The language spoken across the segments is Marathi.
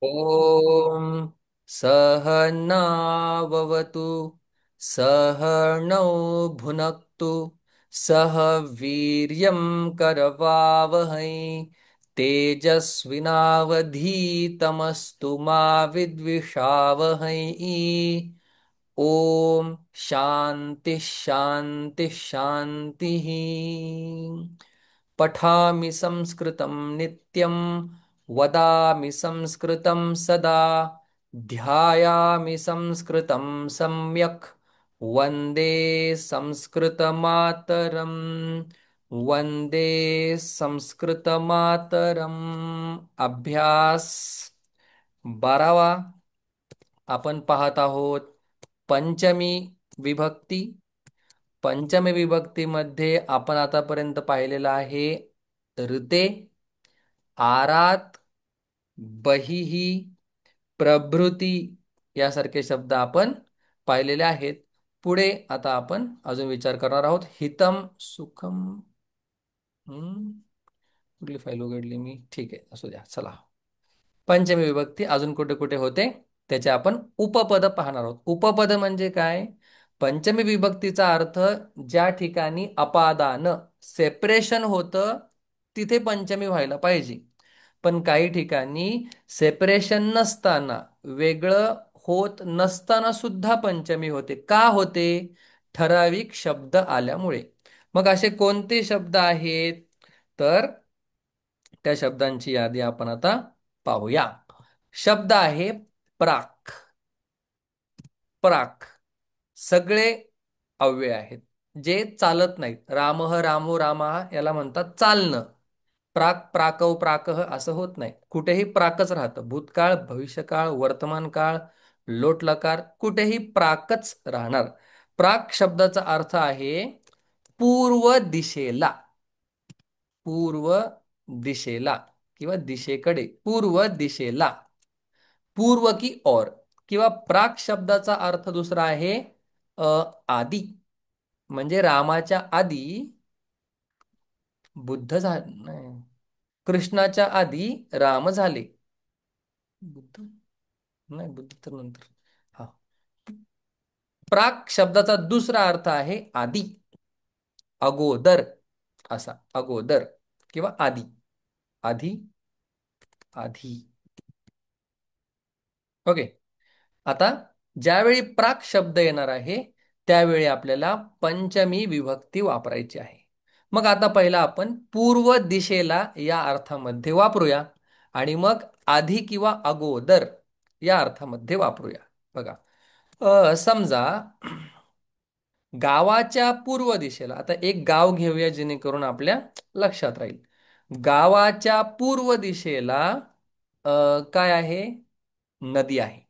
ॐ सहनाववतु सहनौ भुनक्तु सह वीर्यं करवावहै तेजस्विनावधीतमस्तु मा विद्विषावहै। ॐ शान्ति शान्ति शान्तिः। पठामि संस्कृतं नित्यं वदामि संस्कृतं सदा ध्यायामि संस्कृतं सम्यक् वन्दे संस्कृतमातरम् वन्दे संस्कृतमातरम्। अभ्यास 12वा आपण पाहत आहोत पंचमी विभक्ती। पंचमी विभक्तीमध्ये आपण आतापर्यंत पाहिलेलं आहे ऋते, आरात, बहिः, प्रभृती यासारखे शब्द आपण पाहिलेले आहेत। पुढे आता आपण अजून विचार करणार आहोत हितम सुखम। कुठली फाईल उघडली मी? ठीक आहे, असू द्या, चला। पंचमी विभक्ती अजून कुठे कुठे होते त्याचे आपण उपपद पाहणार आहोत। उपपद म्हणजे काय? पंचमी विभक्तीचा अर्थ ज्या ठिकाणी अपादान सेपरेशन होतं तिथे पंचमी व्हायला पाहिजे, पण काही ठिकाणी सेपरेशन नसताना वेगळं होत नसताना सुद्धा पंचमी होते। का होते? ठराविक शब्द आल्यामुळे। मग असे कोणते शब्द आहेत? तर त्या शब्दांची यादी आपण आता पाहूया। शब्द आहे प्राक। प्राक सगळे अव्यय आहेत जे चालत नाहीत। रामः रामो रामः याला म्हणतात चालणं। प्राक प्राकव प्राकः असं होत नाही, कुठेही प्राकच राहतं। भूतकाळ, भविष्यकाळ, वर्तमान काळ, लोटलकार कुठेही प्राकच राहणार। प्राक शब्दाचा अर्थ आहे पूर्व दिशेला। पूर्व दिशेला किंवा दिशेकडे, पूर्व दिशेला, पूर्व की ओर। किंवा प्राक शब्दाचा अर्थ दुसरा आहे आदी, म्हणजे रामाच्या आधी बुद्ध नाही, कृष्णाच्या आधी राम झाले। बुद्ध नाही, बुद्ध तर नंतर। हा, प्राक शब्दाचा दुसरा अर्थ आहे आदी, अगोदर असा, अगोदर किंवा आधी, आधी, आधी। ओके। आता ज्यावेळी प्राक शब्द येणार आहे त्यावेळी आपल्याला पंचमी विभक्ती वापरायची आहे। मग आता पहिला आपण पूर्व दिशेला या अर्थामध्ये वापरूया आणि मग आधी किंवा अगोदर या अर्थामध्ये वापरूया। बघा, समजा गावाच्या पूर्व दिशेला, आता एक गाव घेऊया जेणेकरून आपल्या लक्षात राहील। गावाच्या पूर्व दिशेला काय आहे? नदी आहे।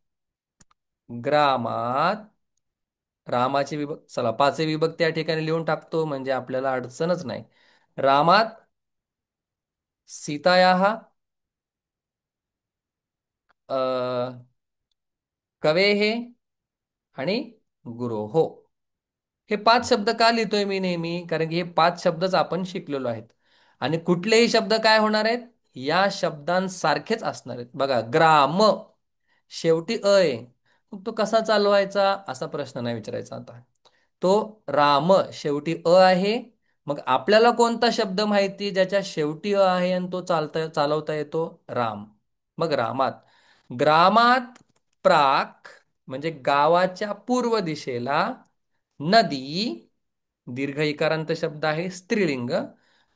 ग्रामात रामाची विभक्ती, चला पाचवी विभक्ती या ठिकाणी लिहून टाकतो म्हणजे आपल्याला अडचणच नाही। रामात सीतायाः अ, कवेः आणि गुरोः। हे पाच शब्द का लिहितोय मी नेहमी? कारण की हे पाच शब्दच आपण शिकलेलो आहेत आणि कुठलेही शब्द काय होणार आहेत? या शब्दांसारखेच असणार आहेत। बघा, ग्राम शेवटी अ आहे, मग तो कसा चालवायचा असा प्रश्न नाही विचारायचा आता। तो राम शेवटी अ आहे, मग आपल्याला कोणता शब्द माहिती ज्याच्या शेवटी अ आहे आणि तो चालवता येतो? राम। मग रामात, ग्रामात प्राक म्हणजे गावाच्या पूर्व दिशेला नदी, दीर्घ इकारांत शब्द आहे, स्त्रीलिंग,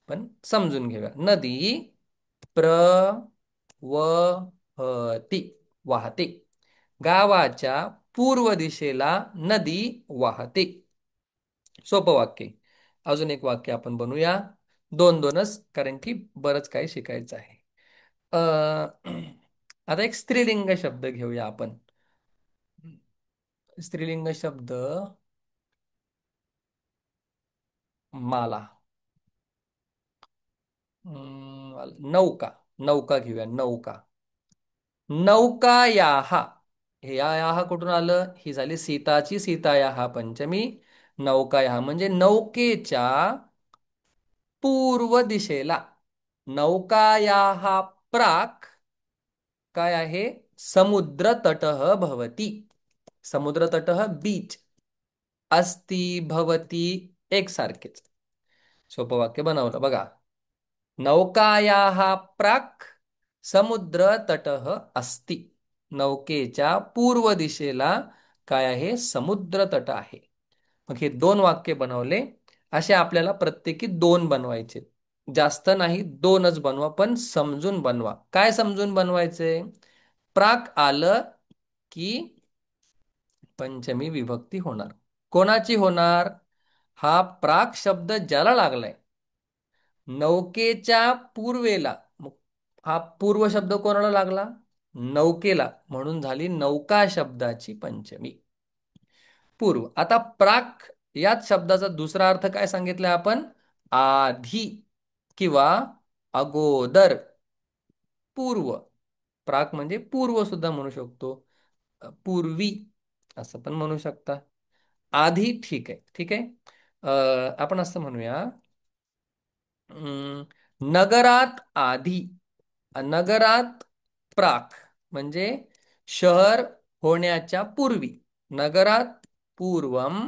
पण समजून घेऊया। नदी प्रवहती, वाहते। गावाच्या पूर्व दिशेला नदी वाहते। सोपं वाक्य। अजून एक वाक्य आपण बनवूया, दोन दोनच, कारण की बरंच काही शिकायचं आहे। अ, आता एक स्त्रीलिंग शब्द घेऊया आपण। स्त्रीलिंग शब्द माला। नौका, नौका घेऊया, नौका। नौकायाः, हे याः कुठून आलं? ही झाली सीताची, सीतायाः पंचमी। नौकायाः म्हणजे नौकेच्या पूर्व दिशेला। नौकायाः प्राक काय आहे? समुद्रतटः भवति. समुद्रतटः बीच. अस्ति भवति एकसारखेच. सोपं वाक्य बनवलं बघा. नौकायाः प्राक् समुद्रतटः अस्ति. नौकेच्या पूर्व दिशेला काय आहे? समुद्रतट आहे. मग हे दोन वाक्य बनवले. असे आपल्याला प्रत्येकी दोन बनवायचे. जास्त नाही, दोनच बनवा, पण समजून बनवा. काय समजून बनवायचे? प्राक आलं की पंचमी विभक्ती होणार. कोणाची होणार? हा प्राक शब्द ज्याला लागलाय नौकेच्या पूर्वेला, मग हा पूर्व शब्द कोणाला लागला? नौकेला, म्हणून झाली नौका शब्दाची पंचमी. पूर्व. आता प्राक याच शब्दाचा दुसरा अर्थ काय सांगितलाय आपण? आधी किंवा अगोदर. पूर्व. प्राक म्हणजे पूर्व सुद्धा म्हणू शकतो. पूर्वी असं पण म्हणू शकता. आधी ठीक आहे, ठीक आहे. आपण असं म्हणूया, नगरात आधी, नगरात प्राक म्हणजे शहर होण्याच्या पूर्वी. नगरात पूर्वम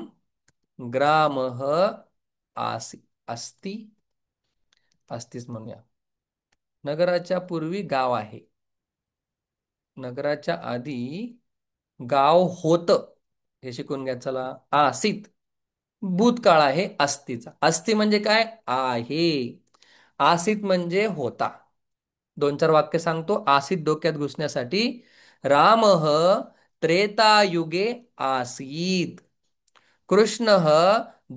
ग्रामः आसी अस्ति. अस्तीच म्हणूया. नगराच्या पूर्वी गाव आहे. नगराच्या आधी गाव होतं. हे शिकून घ्या चला. आसीत भूतकाळ आहे अस्तीचा. अस्ति म्हणजे काय? आहे. आसीत म्हणजे होता. दोन चार वाक्य सांगतो आसीत डोक्यात घुसण्यासाठी. रामः त्रेतायुगे आसीत. कृष्णः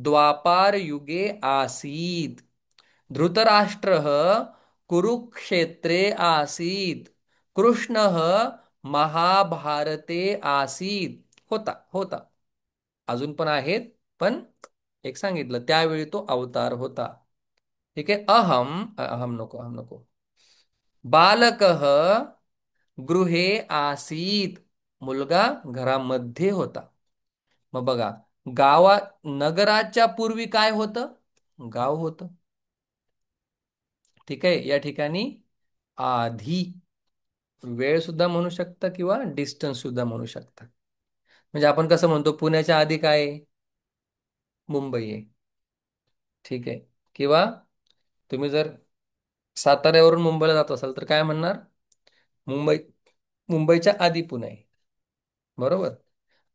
द्वापारयुगे आसीत. धृतराष्ट्रः कुरुक्षेत्रे आसीत. कृष्णः महाभारते आसीत. होता, होता. अजून पण आहेत, पण एक सांगितलं त्यावेळी तो अवतार होता. ठीक आहे. अहम नको, अहम नको. बालकः गृहे आसीत. मुलगा घरामध्ये होता. मग बघा, गावा नगराच्या पूर्वी काय होतं? गाव होतं. ठीक आहे. या ठिकाणी आधी वेळ सुद्धा म्हणू शकता किंवा डिस्टन्स सुद्धा म्हणू शकता. म्हणजे आपण कसं म्हणतो, पुण्याच्या आधी काय आहे? मुंबई आहे. ठीक आहे. किंवा तुम्ही जर साताऱ्यावरून मुंबईला जात असाल तर काय म्हणणार? मुंबई, मुंबईच्या आधी पुणे आहे. बरोबर.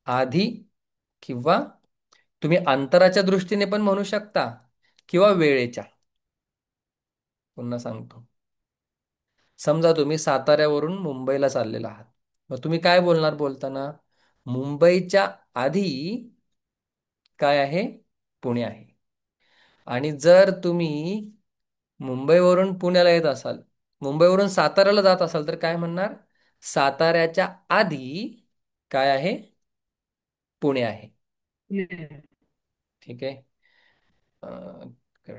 आधी किंवा तुम्ही अंतराच्या दृष्टीने पण म्हणू शकता किंवा वेळेच्या. पुन्हा सांगतो. समजा तुम्ही साताऱ्यावरून मुंबईला चाललेला आहात. मग तुम्ही काय बोलणार बोलताना? मुंबईच्या आधी काय आहे? पुणे आहे. आणि जर तुम्ही मुंबईवरून पुण्याला येत असाल, मुंबईवरून साताऱ्याला जात असाल तर काय म्हणणार? साताऱ्याच्या आधी काय आहे? पुणे आहे. ठीक आहे.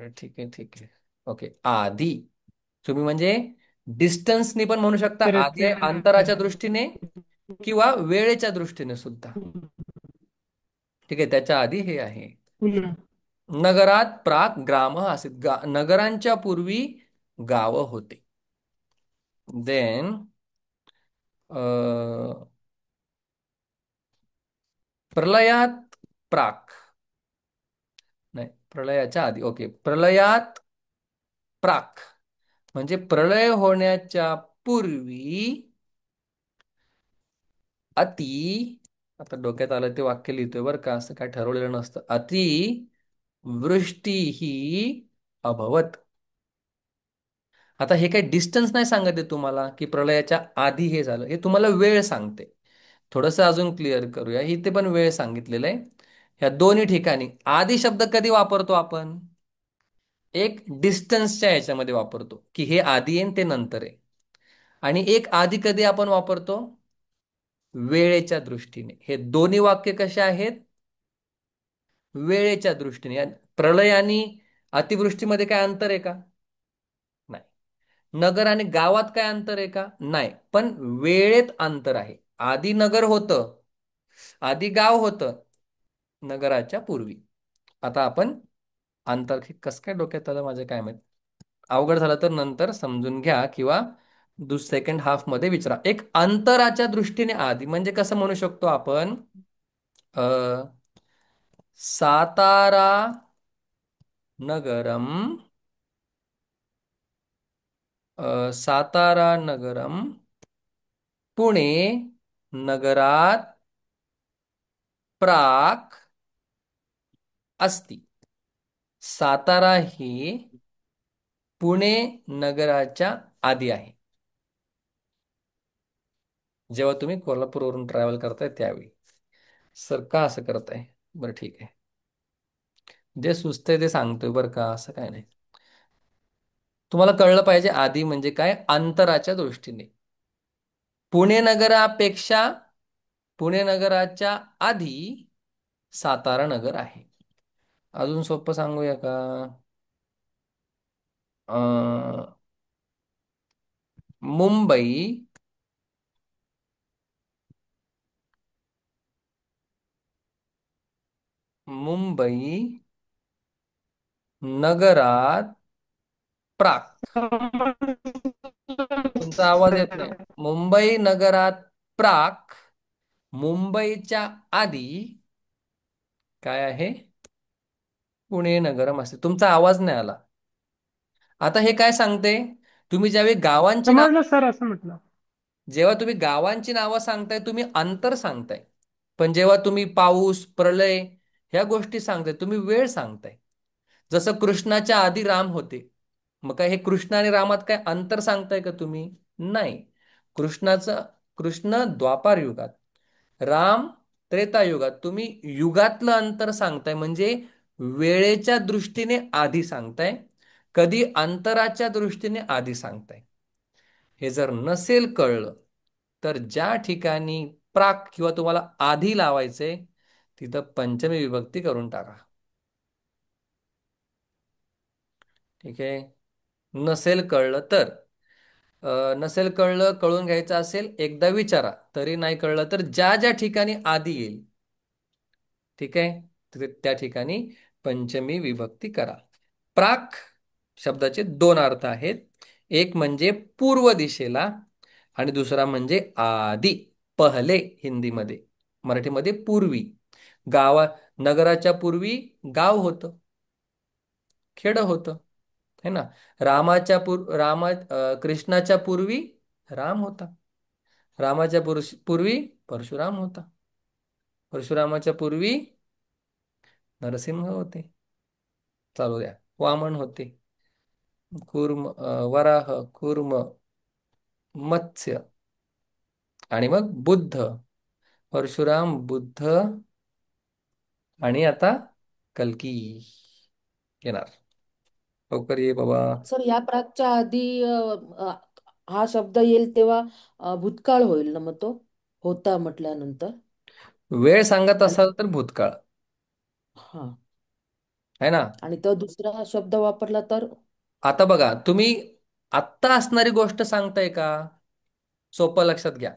ठीक आहे, ठीक आहे. ओके. आधी तुम्ही म्हणजे डिस्टन्सनी पण म्हणू शकता. परत आधी आहे अंतराच्या दृष्टीने किंवा वेळेच्या दृष्टीने सुद्धा. ठीक आहे. त्याच्या आधी हे आहे. पुन्हा नगरात प्राक ग्राम असे नगरांच्या पूर्वी गाव होते. देन प्रलयात प्राक, नाही, प्रलयाच्या आधी. ओके. प्रलयात प्राक म्हणजे प्रलय होण्याच्या पूर्वी अति. आता डोक्यात आलं ते वाक्य लिहितोय बरं का, असं काय ठरवलेलं नसतं. अति वृष्टी ही अभवत. आता हे काही डिस्टन्स नाही सांगत आहे तुम्हाला की प्रलयाच्या आधी हे झालं. हे तुम्हाला वेळ सांगते. थोडंसं अजून क्लिअर करूया. इथे पण वेळ सांगितलेलं आहे. ह्या दोन्ही ठिकाणी आधी शब्द कधी वापरतो आपण? एक डिस्टन्सच्या ह्याच्यामध्ये वापरतो की हे आधी आहे आणि ते नंतर आहे. आणि एक आधी कधी आपण वापरतो? वेळेच्या दृष्टीने. हे दोन्ही वाक्य कसे आहेत? वेळेच्या दृष्टीने. प्रलय आणि अतिवृष्टीमध्ये काय अंतर आहे का? नाही. नगर आणि गावात काय अंतर आहे का? नाही. पण वेळेत अंतर आहे. आधी नगर होतं, आधी गाव होतं नगराच्या पूर्वी. आता आपण अंतर कसं काय डोक्यात आलं माझ्या काय माहित. अवघड झालं तर नंतर समजून घ्या किंवा सेकंड हाफ मध्ये विचारा. एक अंतराच्या दृष्टीने आधी म्हणजे कसं म्हणू शकतो आपण? अ, सातारा नगरम, सातारा नगरम पुणे नगरात प्राक अस्ति. सातारा ही पुणे नगराच्या आधी आहे. जेव्हा तुम्ही कोल्हापूरवरून ट्रॅव्हल करताय त्यावेळी. सर का असं करताय? बरं ठीक आहे. जे सुचतंय ते सांगतोय बरं का, असं काय नाही. तुम्हाला कळलं पाहिजे आधी म्हणजे काय, अंतराच्या दृष्टीने. पुणे नगरापेक्षा पुणे नगराच्या आधी सातारा नगर आहे. अजून सोपं सांगूया का? अं, मुंबई मुंबई नगरात प्राक. तुमचा आवाज येत नाही. मुंबई नगरात प्राक, मुंबईच्या आधी काय आहे? पुणे नगरम असते. तुमचा आवाज नाही आला. आता हे काय सांगते? तुम्ही ज्यावेळी गावांची नाव समजलं सर, असं म्हटलं. जेव्हा तुम्ही गावांची नावं सांगताय तुम्ही अंतर सांगताय. पण जेव्हा तुम्ही पाऊस, प्रलय ह्या गोष्टी सांगताय तुम्ही वेळ सांगताय. जसं कृष्णाच्या आधी राम होते. मग काय हे कृष्ण आणि रामात काय अंतर सांगताय का तुम्ही? नाही. कृष्णाचं कृष्ण द्वापार युगात, राम त्रेतायुगात. तुम्ही युगातलं अंतर सांगताय म्हणजे वेळेच्या दृष्टीने आधी सांगताय, कधी अंतराच्या दृष्टीने आधी सांगताय. हे जर नसेल कळलं तर ज्या ठिकाणी प्राक किंवा तुम्हाला आधी लावायचंय तिथं पंचमी विभक्ती करून टाका. ठीक आहे. नसेल कळलं तर नसेल कळलं, कळून घ्यायचं असेल एकदा विचारा. तरी नाही कळलं तर ज्या ज्या ठिकाणी आधी येईल, ठीक आहे, तर त्या ठिकाणी पंचमी विभक्ती करा. प्राक शब्दाचे दोन अर्थ आहेत. एक म्हणजे पूर्व दिशेला आणि दुसरा म्हणजे आधी, पहले हिंदीमध्ये. मराठीमध्ये पूर्वी. गावा नगराच्या पूर्वी गाव होतं, खेडं होतं, है ना. कृष्णाच्या पूर्वी राम होता. रामाच्या पूर्वी परशुराम होता. परशुरामाच्या पूर्वी नरसिंह होते. चालू द्या. वामन होते. वराह, कूर्म, मत्स्य आणि मग बुद्ध. परशुराम, बुद्ध आणि आता कल्की येणार. लवकर ये बाबा. सर या प्रागच्या आधी हा शब्द येईल तेव्हा भूतकाळ होईल ना, मग तो होता म्हटल्यानंतर. वेळ सांगत आणि असाल तर भूतकाळ, हा, है ना. आणि तो दुसरा शब्द वापरला तर आता बघा तुम्ही आत्ता असणारी गोष्ट सांगताय का? सोपं लक्षात घ्या.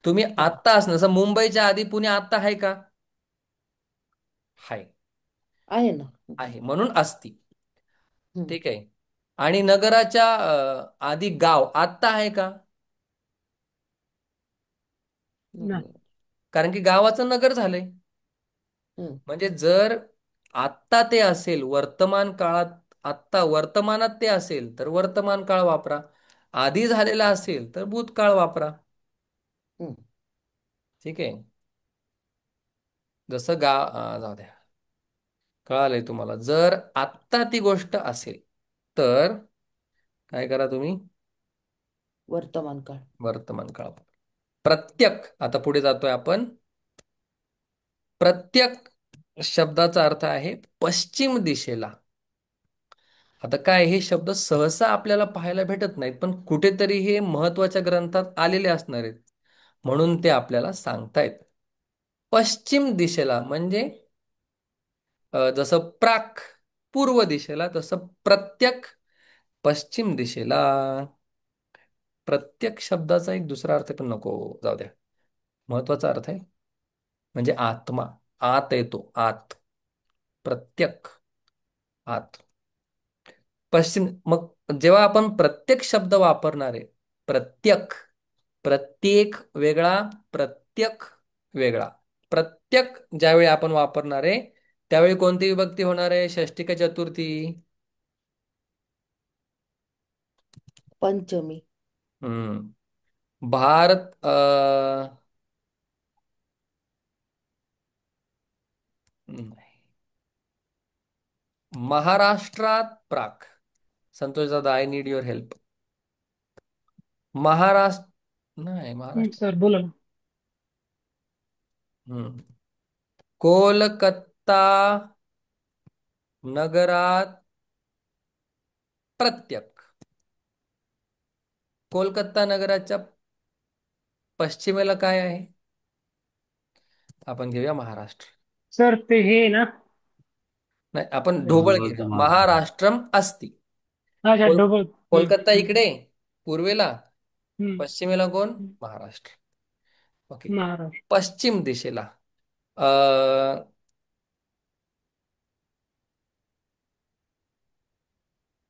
तुम्ही हा आत्ता असणं, जसं मुंबईच्या आधी पुणे आत्ता आहे का? हाय. आहे ना. आहे म्हणून असती. हम्म. ठीक आहे. आणि नगराच्या आधी गाव आत्ता आहे का? नाही. हम्म. कारण की गावाचं नगर झालंय. हम्म. म्हणजे जर आत्ता ते असेल वर्तमान काळात, आत्ता वर्तमानात ते असेल तर वर्तमान काळ वापरा. आधी झालेला असेल तर भूतकाळ वापरा. हम्म. ठीक आहे. जसं जाऊ द्या. कळालंय तुम्हाला. जर आत्ता ती गोष्ट असेल तर काय करा तुम्ही? वर्तमान काळ. वर्तमान काळ वापरा. प्रत्यक, आता पुढे जातोय आपण. प्रत्यक शब्दाचा अर्थ आहे पश्चिम दिशेला. आता काय हे शब्द सहसा आपल्याला पाहायला भेटत नाहीत, पण कुठेतरी हे महत्वाच्या ग्रंथात आलेले असणार आहेत म्हणून ते आपल्याला सांगतायत. पश्चिम दिशेला म्हणजे जसं प्राक पूर्व दिशेला, तसं प्रत्यक पश्चिम दिशेला. प्रत्यक शब्दाचा एक दुसरा अर्थ पण नको, जाऊ द्या. महत्वाचा अर्थ आहे म्हणजे आत्मा, आत येतो आत. प्रत्यक आत. पश्चिम. मग जेव्हा आपण प्रत्येक शब्द वापरणार आहे प्रत्यक. प्रत्येक वेगळा, प्रत्यक वेगळा. प्रत्यक ज्यावेळी आपण वापरणार आहे त्यावेळी कोणती विभक्ती होणार आहे, षष्ठी का चतुर्थी? पंचमी. हम्म. भारत नाही. महाराष्ट्रात प्राक. संतोष दादा, I need your help. Maharashtra नाही, महाराष्ट्र. सर बोला ना. हम्म. कोलकाता नगरात प्रत्यक. कोलकाता नगराच्या पश्चिमेला काय आहे? आपण घेऊया महाराष्ट्र. सर ते हे आहे ना. नाही, आपण ढोबळ ढोबळचं घेऊया, महाराष्ट्र. महाराष्ट्रम अस्ति. अच्छा कोल ढोबळ. कोलकाता इकडे पूर्वेला, हम्म. पश्चिमेला कोण? महाराष्ट्र. ओके. महाराष्ट्र. पश्चिम दिशेला अ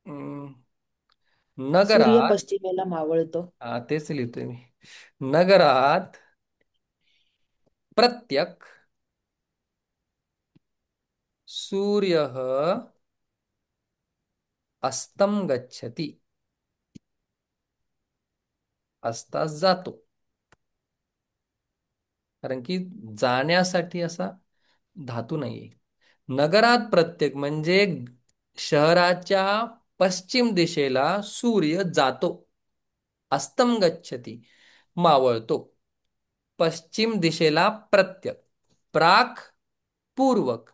हम्म, सूर्य नगरात. पश्चिमेला मावळतो. तेच लिहितोय मी. नगरात प्रत्यक सूर्य अस्तं गच्छति. अस्तास जातो. कारण की जाण्यासाठी असा धातू नाहीये. नगरात प्रत्येक म्हणजे शहराच्या पश्चिम दिशेला सूर्य जातो. अस्तम गच्छति, मावळतो. पश्चिम दिशेला प्रत्यक. प्राक पूर्वक,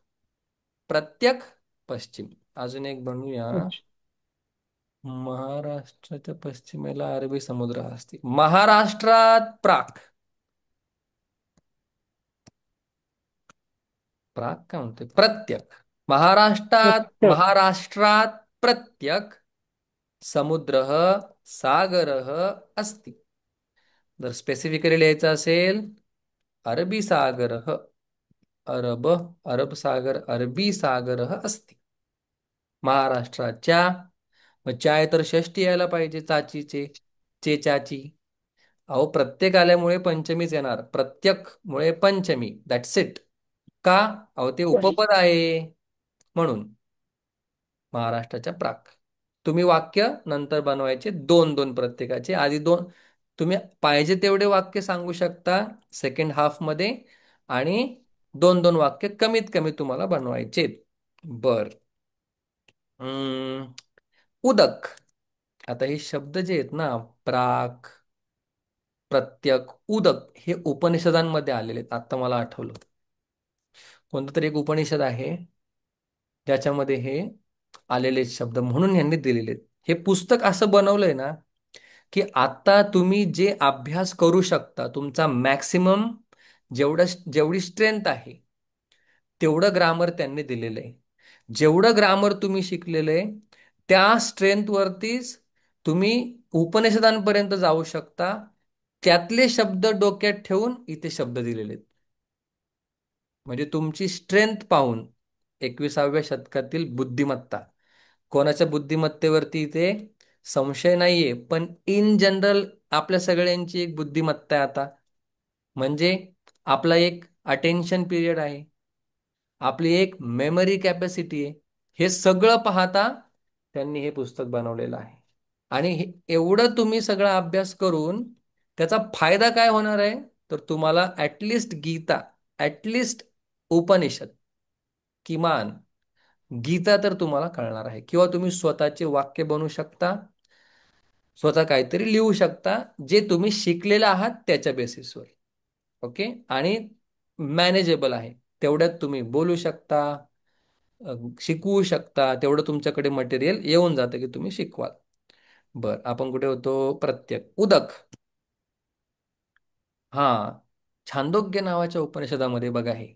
प्रत्यक पश्चिम. अजून एक बनवूया. अच्छा. महाराष्ट्राच्या पश्चिमेला अरबी समुद्र असते. महाराष्ट्रात प्राक. प्राक काय म्हणतोय? प्रत्यक. प्रत्यय. महाराष्ट्रात प्रत्यक समुद्र सागर अस्ति. जर स्पेसिफिकली लिहायचं असेल, अरबी सागर, अरब, अरब सागर, अरबी सागर अस्ति महाराष्ट्राच्या. मग चाय तर षष्टी यायला पाहिजे, चाचीचे, चेचाची. अहो प्रत्येक आल्यामुळे पंचमीच येणार, प्रत्यक मुळे पंचमी, दॅट्स इट. का? अहो ते उपपद आहे म्हणून. महाराष्ट्राच्या प्राक. तुम्ही वाक्य नंतर बनवायचे दोन दोन प्रत्येकाचे. आधी दोन तुम्ही पाहिजे तेवढे वाक्य सांगू शकता सेकंड हाफ मध्ये, आणि दोन दोन वाक्य कमीत कमी तुम्हाला बनवायचे. बर. उदक. आता हे शब्द जे आहेत ना, प्राक, प्रत्यक, उदक, हे उपनिषदांमध्ये आलेले आहेत. आता मला आठवलं, कोणतं तरी एक उपनिषद आहे ज्याच्यामध्ये हे आलेले शब्द म्हणून यांनी दिलेले आहेत. हे पुस्तक असं बनवलंय ना की आता तुम्ही जे अभ्यास करू शकता, तुमचा मॅक्सिमम जेवढं, जेवढी स्ट्रेंथ आहे तेवढं ग्रामर त्यांनी दिलेलं आहे. जेवढं ग्रामर तुम्ही शिकलेलं आहे त्या स्ट्रेंथवरतीच तुम्ही उपनिषदांपर्यंत जाऊ शकता. त्यातले शब्द डोक्यात ठेवून इथे शब्द दिलेले आहेत. म्हणजे तुमची स्ट्रेंथ पाहून 21व्या शतकातील बुद्धिमत्ता. कोणाच्या बुद्धिमत्तेवरती इथे संशय नाहीये, पण इन जनरल आपल्या सगळ्यांची एक बुद्धिमत्ता आहे आता. म्हणजे आपला एक अटेन्शन पिरियड आहे, आपली एक मेमरी कॅपॅसिटी आहे. हे सगळं पाहता त्यांनी हे पुस्तक बनवलेलं आहे. आणि एवढं तुम्ही सगळा अभ्यास करून त्याचा फायदा काय होणार आहे, तर तुम्हाला ॲटलिस्ट गीता, ॲटलिस्ट उपनिषद, किमान गीता तर तुम्हाला कळणार आहे, किंवा तुम्ही स्वतःचे वाक्य बनवू शकता, स्वतः काहीतरी लिहू शकता जे तुम्ही शिकलेले आहात त्याच्या बेसिसवर. ओके. आणि मॅनेजेबल आहे, तेवढ्यात तुम्ही बोलू शकता, शिकवू शकता, तेवढं तुमच्याकडे मटेरियल येऊन जातं की तुम्ही शिकवाल. बर, आपण कुठे होतो? प्रत्यक. उदक. हा, छांदोग्य नावाच्या उपनिषदामध्ये बघा, हे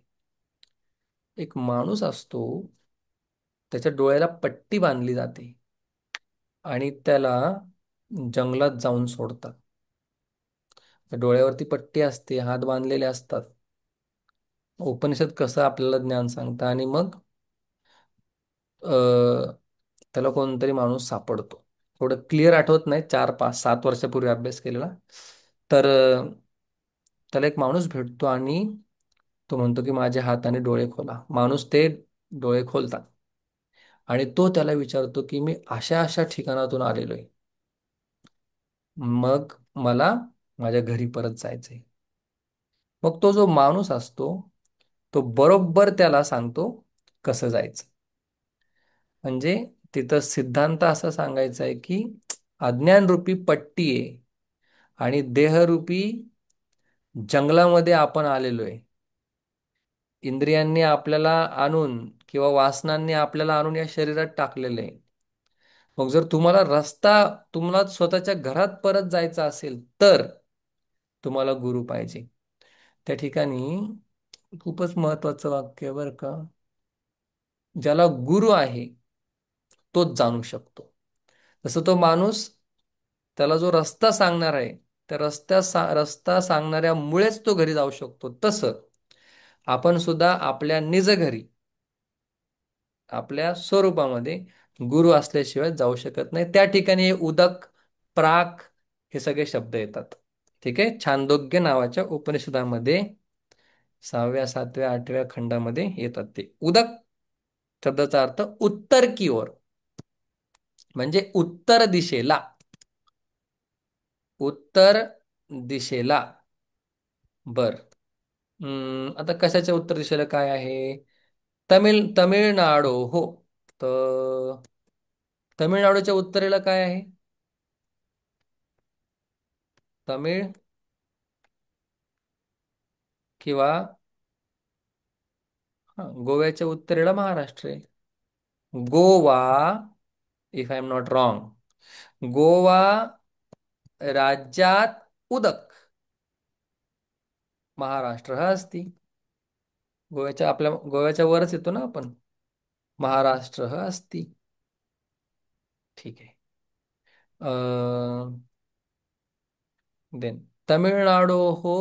एक माणूस असतो, त्याच्या डोळ्याला पट्टी बांधली जाते आणि त्याला जंगलात जाऊन सोडतात. त्या डोळ्यावरती पट्टी असते, हात बांधलेले असतात. उपनिषद कसं आपल्याला ज्ञान सांगतं, आणि मग अ त्याला कोणतरी माणूस सापडतो. थोडं क्लिअर आठवत नाही, 4 5 7 वर्षापूर्वी अभ्यास केलेला. तर त्याला एक माणूस भेटतो आणि तो म्हणतो की माझे हात आणि डोळे खोला. माणूस ते डोळे खोलतात आणि तो त्याला विचारतो की मी अशा अशा ठिकाणातून आलेलो आहे, मग मला माझ्या घरी परत जायचंय. मग तो जो माणूस असतो तो बरोबर त्याला सांगतो कसं जायचं. म्हणजे तिथं सिद्धांत असा सांगायचा आहे की अज्ञानरूपी पट्टी आहे आणि देहरूपी जंगलामध्ये आपण आलेलो आहे. इंद्रियांनी आपल्याला आणून किंवा वासनांनी आपल्याला आणून या शरीरात टाकलेलं आहे. मग जर तुम्हाला तुम्हाला स्वतःच्या घरात परत जायचा असेल तर तुम्हाला गुरु पाहिजे. त्या ठिकाणी खूपच महत्वाचं वाक्य आहे बरं का. ज्याला गुरु आहे तोच जाणू शकतो. जसं तो माणूस, त्याला जो रस्ता सांगणार आहे त्या रस्ता सांगणाऱ्यामुळेच तो घरी जाऊ शकतो, तसं आपण सुद्धा आपल्या निज घरी आपल्या स्वरूपामध्ये गुरु असल्याशिवाय जाऊ शकत नाही. त्या ठिकाणी हे उदक, प्राक हे सगळे शब्द येतात. ठीक आहे. छांदोग्य नावाच्या उपनिषदामध्ये 6व्या 7व्या 8व्या खंडामध्ये येतात ते. उदक शब्दाचा अर्थ उत्तर की ओर, म्हणजे उत्तर दिशेला. उत्तर दिशेला. बर. आता कशाच्या उत्तर दिशेला काय आहे? तमिळनाडू. हो. तर तमिळनाडूच्या उत्तरेला काय आहे? तमिळ किंवा गोव्याच्या उत्तरेला महाराष्ट्र आहे. Goa, if I am not wrong, Goa राज्यात उदक, महाराष्ट्र हा असती. गोव्याच्या वरच येतो ना आपण. महाराष्ट्र हा असती. ठीक आहे. देन तमिळनाडू हो,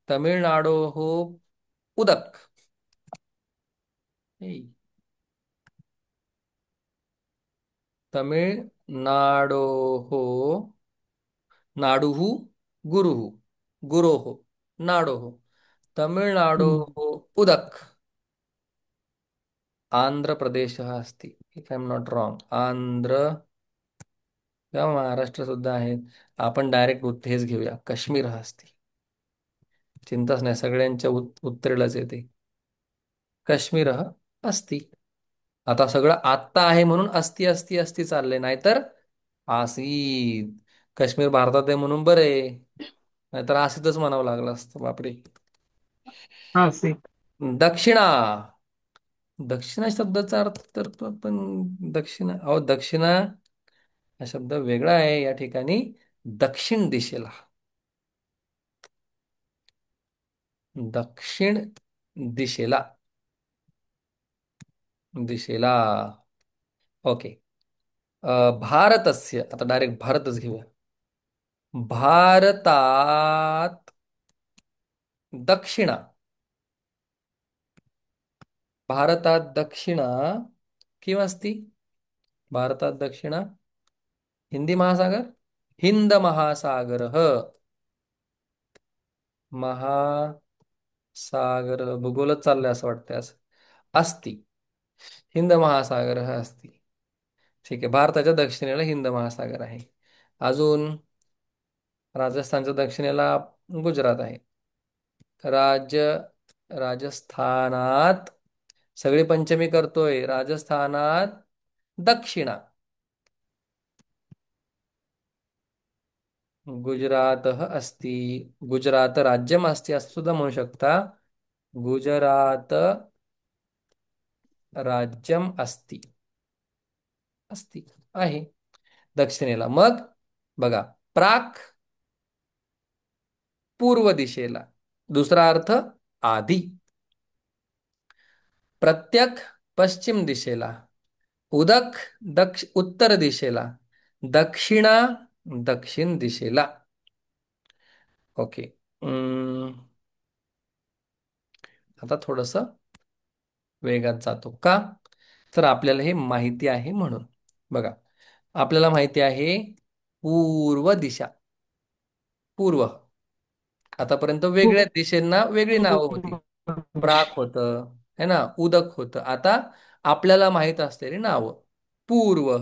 तमिळनाडू हो उदक. हे, तमिळनाडो हो नाडुहु गुरुहु गुरोहो नाडोहो तमिळनाडो हम्म. हो उदक आंध्र प्रदेश अस्ति, if I am not wrong. Andhra किंवा महाराष्ट्र सुद्धा आहे. आपण डायरेक्ट हेच घेऊया, काश्मीर हा असती. चिंताच नाही, सगळ्यांच्या उत्तरेलाच येते. काश्मीर हा अस्ति. आता सगळं आत्ता आहे म्हणून अस्ति अस्ति अस्ति चाललंय, नाहीतर आसीत. काश्मीर भारतात आहे म्हणून बरं आहे, नाहीतर आसीतच म्हणावं लागलं असतं. बापरे. हा सी. दक्षिणा. दक्षिणा शब्दाचा अर्थ तर पण दक्षिणा, अहो दक्षिणा हा शब्द वेगळा आहे या ठिकाणी. दक्षिण दिशेला. दक्षिण दिशेला. दिशेला. ओके. भारतस्य, आता डायरेक्ट भारतच घेऊया. भारतात दक्षिणा. भारतात दक्षिणा किमस्ति? भारतात दक्षिणा हिंदी महासागर, हिंद महासागर, महासागर. भूगोलच चाललंय असं वाटतंय आज. अस्ति. हिंद महासागर हा अस्ति. ठीक आहे. भारताच्या दक्षिणेला हिंद महासागर आहे. अजून राजस्थानच्या दक्षिणेला गुजरात आहे. राज्य राजस्थानात, सगळी पंचमी करतोय. राजस्थानात दक्षिणा. गुजरात अस्ति. गुजरात राज्यम अस्ति असं सुद्धा म्हणू शकता. गुजरात राज्यम अस्ति. अस्ति आहे दक्षिणेला. मग बघा, प्राक पूर्व दिशेला. दुसरा अर्थ आधी. प्रत्यक पश्चिम दिशेला. उदक उत्तर दिशेला. दक्षिणा दक्षिण दिशेला. ओके. आता थोडस वेगात जातो का? तर आपल्याला हे माहिती आहे म्हणून. बघा, आपल्याला माहिती आहे पूर्व दिशा. पूर्व, आतापर्यंत वेगळ्या दिशेंना वेगळी नावं होती. प्राक होतं, है ना, उदक होतं. आता आपल्याला माहित असलेली नावं. पूर्व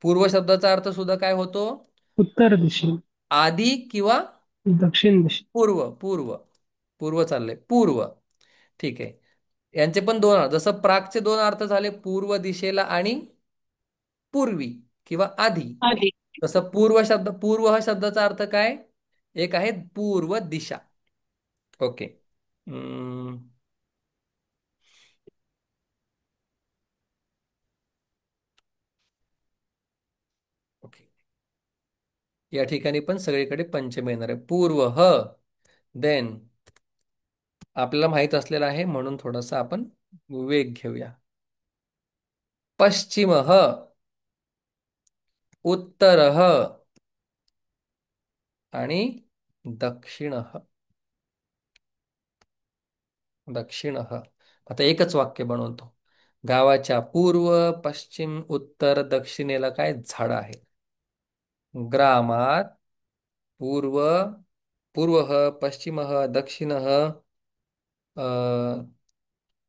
पूर्व शब्दाचा अर्थ सुद्धा काय होतो? उत्तर दिशेने. आधी किंवा दक्षिण दिशेने. पूर्व. पूर्व, पूर्व चाललंय, पूर्व. ठीक आहे. यांचे पण दोन अर्थ, जसं प्रागचे दोन अर्थ झाले, पूर्व दिशेला आणि पूर्वी किंवा आधी. आधी. तसं पूर्व हा शब्दाचा अर्थ काय? एक आहे पूर्व दिशा. ओके. हम्म, ओके. या ठिकाणी पण सगळीकडे पंचमी येणार आहे. पूर्व देन आपल्याला माहित असलेलं आहे म्हणून थोडासा आपण वेग घेऊया. पश्चिम उत्तर आणि दक्षिण दक्षिण आता एकच वाक्य बनवतो. गावाच्या पूर्व, पश्चिम, उत्तर, दक्षिणेला काय झाडं आहेत. ग्रामात पूर्व, पश्चिम, दक्षिण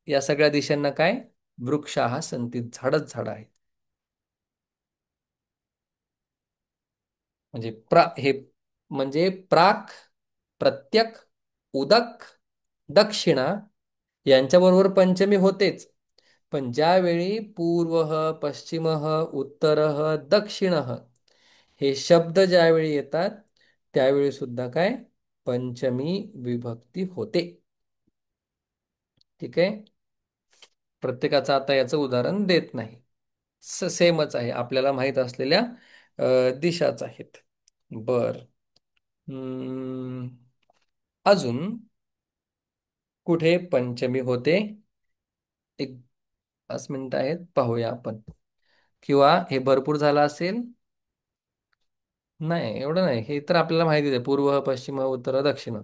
या सगळ्या दिशांना काय? वृक्षा संती, झाडच झाड आहेत. म्हणजे हे म्हणजे प्राक, प्रत्यक, उदक, दक्षिणा यांच्याबरोबर पंचमी होतेच. पण ज्यावेळी पूर्व, पश्चिम, उत्तर, दक्षिण हे शब्द ज्यावेळी येतात त्यावेळी सुद्धा काय? पंचमी विभक्ती होते. ठीक आहे. प्रत्येकाचं आता याचं उदाहरण देत नाही. सेमच आहे, आपल्याला माहित असलेल्या दिशाच आहेत. बर. अजून कुठे पंचमी होते? एक 5 मिनिटं आहेत, पाहूया आपण. किंवा हे भरपूर झालं असेल? नाही, एवढं नाही. हे तर आपल्याला माहितीच आहे, पूर्व, पश्चिम, उत्तर, दक्षिण,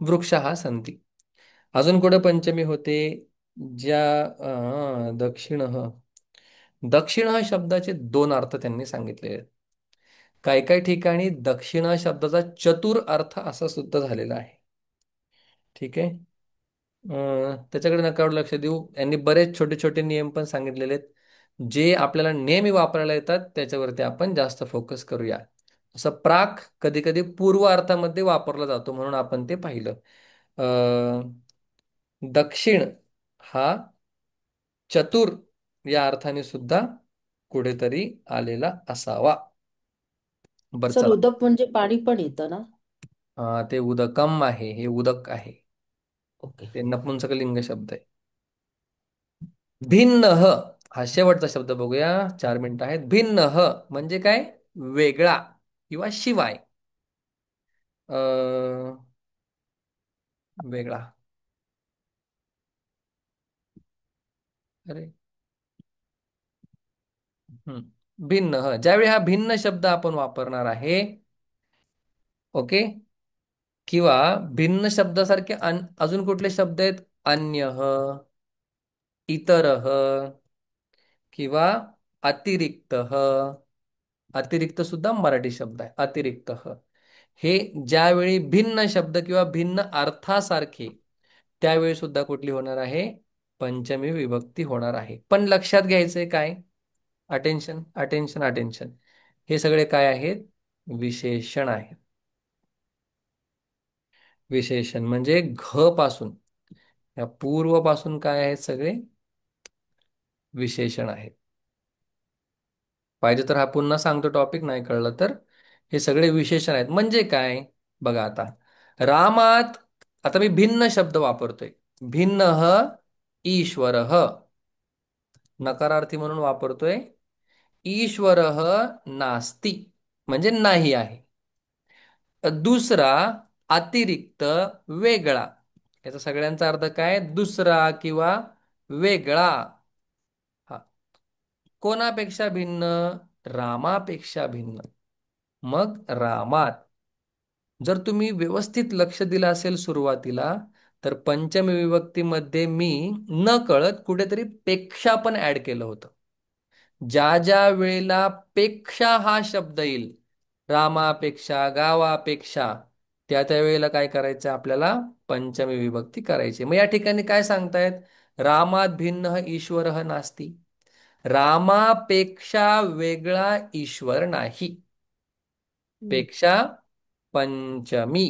वृक्ष संती. अजून कुठे पंचमी होते? ज्या दक्षिण दक्षिण हा शब्दाचे दोन अर्थ त्यांनी सांगितले आहेत. काही काही ठिकाणी दक्षिण शब्दाचा चतुर अर्थ असा सुद्धा झालेला आहे. ठीक आहे. त्याच्याकडे नका एवढं लक्ष देऊ. यांनी बरेच छोटे छोटे नियम पण सांगितलेले आहेत. जे आपल्याला नेहमी वापरायला येतात त्याच्यावरती आपण जास्त फोकस करूया. असं प्राक कधी कधी पूर्व अर्थामध्ये वापरला जातो म्हणून आपण ते पाहिलं. दक्षिण हा चतुर या अर्थाने सुद्धा कुठेतरी आलेला असावा. बरं, सर चला. उदक म्हणजे पाणी पण येतं ना? ते उदकम आहे, हे उदक आहे. ओके. ते नपुंसकलिंग शब्द आहे. भिन्न हा शेवटचा शब्द बघूया. 4 मिनिटं आहेत. भिन्न म्हणजे काय? वेगळा किंवा शिवाय. वेगळा. अरे, भिन्न ज्यावेळी हा भिन्न शब्द आपण वापरणार आहे, ओके, किंवा भिन्न शब्दासारखे अजून कुठले शब्द आहेत? अन्य, इतर किंवा अतिरिक्त. अतिरिक्त सुद्धा मराठी शब्द आहे, अतिरिक्त हे ज्यावेळी भिन्न शब्द किंवा भिन्न अर्थासारखे, त्यावेळी सुद्धा कुठली होणार आहे? पंचमी विभक्ती होणार आहे. पण लक्षात घ्यायचंय काय? Attention, attention, attention. हे सगळे काय आहेत? विशेषण आहेत. विशेषण म्हणजे घ पासून, या पूर्व पासून काय आहेत? सगळे विशेषण आहेत. पाहिजे तर हा पुन्हा सांगतो टॉपिक, नाही कळलं तर. हे सगळे विशेषण आहेत. म्हणजे काय? बघा आता, रामात आता मी भिन्न शब्द वापरतोय. भिन्न ईश्वर नकारार्थी म्हणून वापरतोय. ईश्वर नास्ति म्हणजे नाही आहे. दुसरा अतिरिक्त, वेगळा. याचा सगळ्यांचा अर्थ काय? दुसरा किंवा वेगळा. हा, कोणापेक्षा भिन्न? रामापेक्षा भिन्न. मग रामात जर तुम्ही व्यवस्थित लक्ष दिलं असेल सुरुवातीला, तर पंचमी विभक्तीमध्ये मी न कळत कुठेतरी पेक्षा पण ऍड केलं होतं. ज्या ज्या वेळेला पेक्षा हा शब्द येईल, रामापेक्षा, गावापेक्षा, त्या त्या वेळेला काय करायचं आपल्याला? पंचमी विभक्ती करायची. मग या ठिकाणी काय सांगतायत? रामात भिन्न ईश्वर नास्ति. रामापेक्षा वेगळा ईश्वर नाही. पेक्षा पंचमी.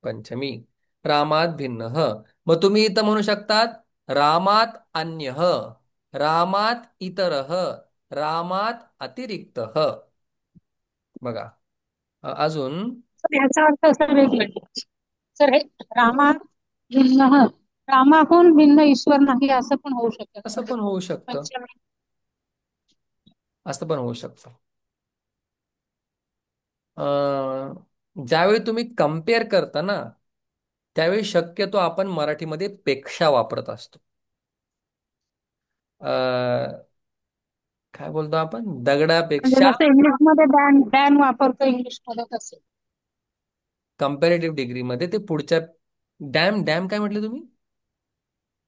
पंचमी. रामात भिन्न. मग तुम्ही इथं म्हणू शकतात रामात अन्य, रामात इतरः, रामात अतिरिक्त. बघा. अजून सर याचा अर्थ असा वेगळा आहे. सर हे रामा भिन्न रामाहून भिन्न ईश्वर नाही असं पण होऊ शकतं का? असं म्हणजे पण होऊ शकतं. पंचमी असं पण होऊ शकतं. ज्यावेळी तुम्ही कम्पेअर करता ना, त्यावेळी शक्यतो आपण मराठीमध्ये पेक्षा वापरत असतो. काय बोलतो आपण? म्हणजे दगडापेक्षा. जसं इंग्लिशमध्ये डॅन डॅन वापरतो इंग्लिशमध्ये तसे. कंपॅरेटिव्ह डिग्रीमध्ये ते पुढच्या डॅम डॅम काय म्हटले तुम्ही?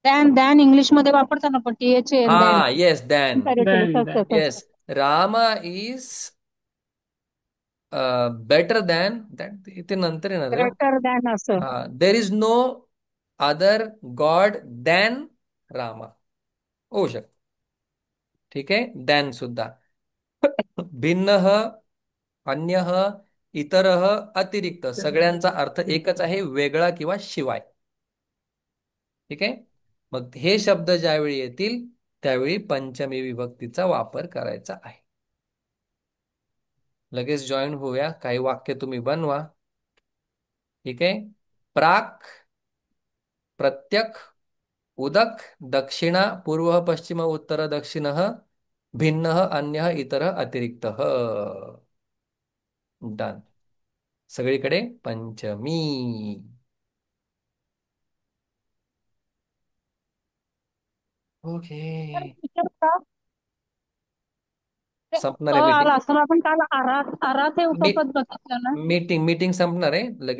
डॅन डॅन इंग्लिशमध्ये वापरताना पण THAN डॅन हा, yes, than. Comparative than. Yes. Rama is better than that. इथे नंतर येणार आहे. ग्रेटर दॅन असं. हा, there is no other god than Rama होऊ शकतो. ठीक आहे. दॅन सुद्धा. भिन्न, अन्य, इतर, अतिरिक्त, सगळ्यांचा अर्थ एकच आहे, वेगळा किंवा शिवाय. ठीक आहे. मग हे शब्द ज्यावेळी येतील त्यावेळी पंचमी विभक्तीचा वापर करायचा आहे. लगेच जॉईन होऊया. काही वाक्य तुम्ही बनवा. ठीक आहे. प्राक, प्रत्यक, उदक, दक्षिणा, पूर्व, पश्चिम, उत्तर, दक्षिण, भिन्न, अन्य, इतर, अतिरिक्त. डन. सगळीकडे पंचमी. ओके. तर विचार का ते संपणार अ आहे मीटिंग. आला असं आपण काल आरात आरात हे उपपद बघितलं ना. मीटिंग संपणार आहे लगेच.